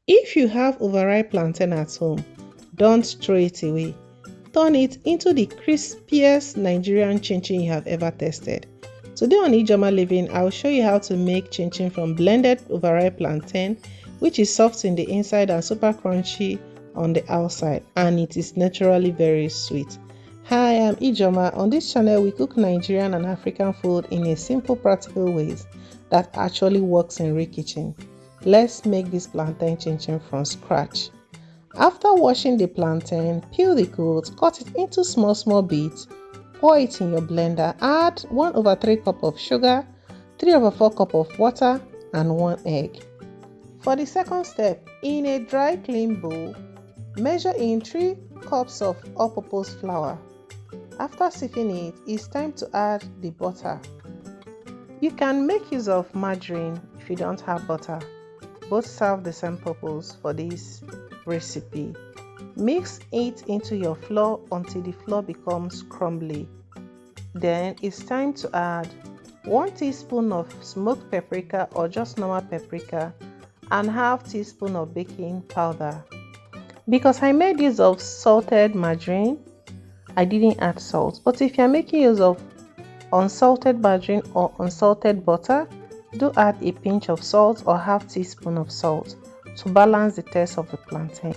If you have overripe plantain at home, don't throw it away. Turn it into the crispiest Nigerian chinchin you have ever tasted. Today on Ijeoma Living, I'll show you how to make chinchin from blended overripe plantain, which is soft in the inside and super crunchy on the outside, and it is naturally very sweet. Hi, I'm Ijeoma. On this channel, we cook Nigerian and African food in a simple, practical ways that actually works in real kitchen. Let's make this plantain chinchin from scratch. After washing the plantain, peel the coat, cut it into small bits, pour it in your blender, add 1/3 cup of sugar, 3/4 cup of water, and 1 egg. For the second step, in a dry clean bowl, measure in 3 cups of all-purpose flour. After sieving it, it's time to add the butter. You can make use of margarine if you don't have butter. Both serve the same purpose for this recipe. Mix it into your flour until the flour becomes crumbly. Then it's time to add 1 teaspoon of smoked paprika or just normal paprika and ½ teaspoon of baking powder. Because I made use of salted margarine, I didn't add salt, but if you're making use of unsalted margarine or unsalted butter, do add a pinch of salt or ½ teaspoon of salt to balance the taste of the plantain.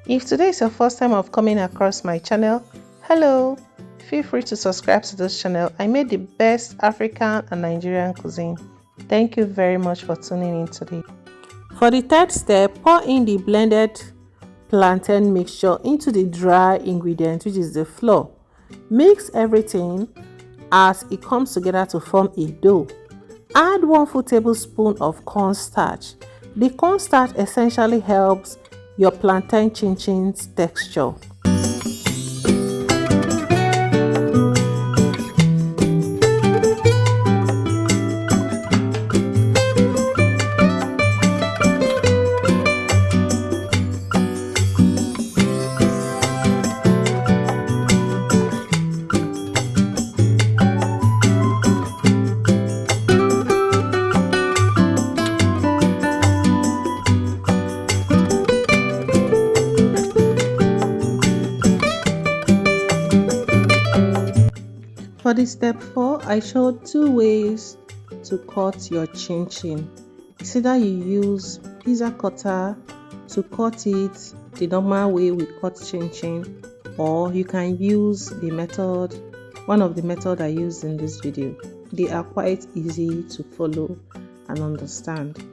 If today is your first time of coming across my channel, hello! Feel free to subscribe to this channel. I made the best African and Nigerian cuisine. Thank you very much for tuning in today. For the third step, pour in the blended plantain mixture into the dry ingredient, which is the flour. Mix everything as it comes together to form a dough. Add 1 full tablespoon of cornstarch. The cornstarch essentially helps your plantain chinchin's texture. For the step 4, I showed 2 ways to cut your chinchin. It's either you use pizza cutter to cut it the normal way we cut chinchin, or you can use one of the method I used in this video. They are quite easy to follow and understand.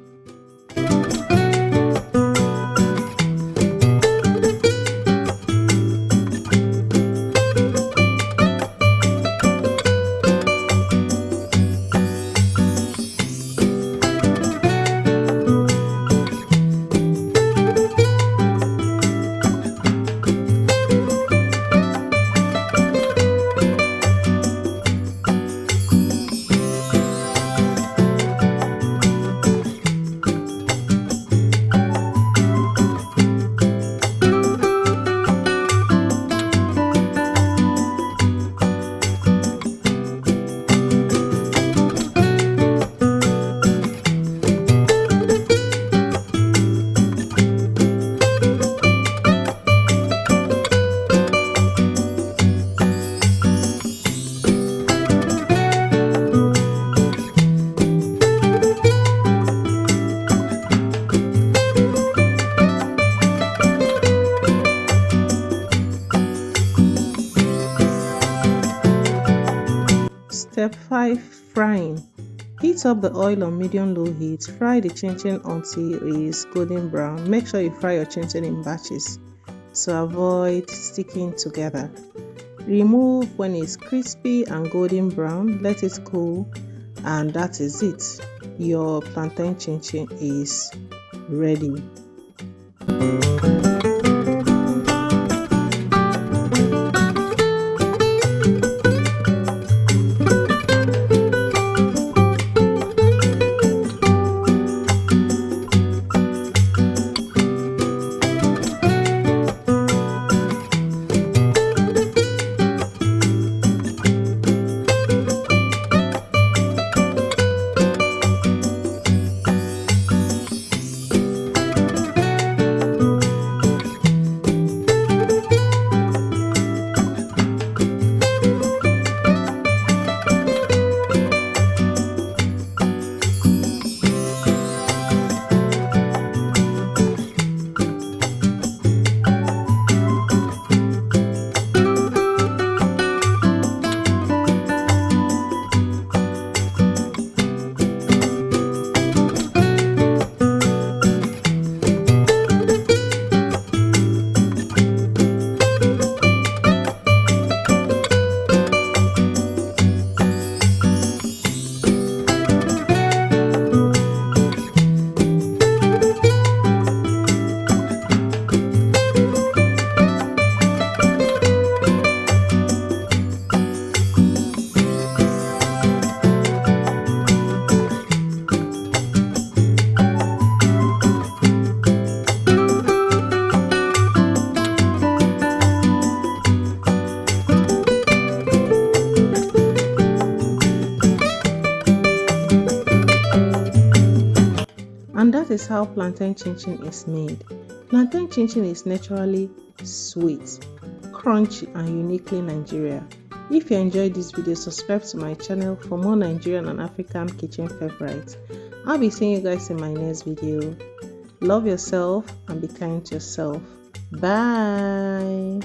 Step 5. Frying. Heat up the oil on medium-low heat. Fry the chinchin until it is golden brown. Make sure you fry your chinchin in batches to avoid sticking together. Remove when it's crispy and golden brown. Let it cool, and that is it. Your plantain chinchin is ready. that is how plantain chinchin is made. Plantain chinchin is naturally sweet, crunchy, and uniquely Nigerian. If you enjoyed this video, subscribe to my channel for more Nigerian and African kitchen favorites. I'll be seeing you guys in my next video. Love yourself and be kind to yourself. Bye.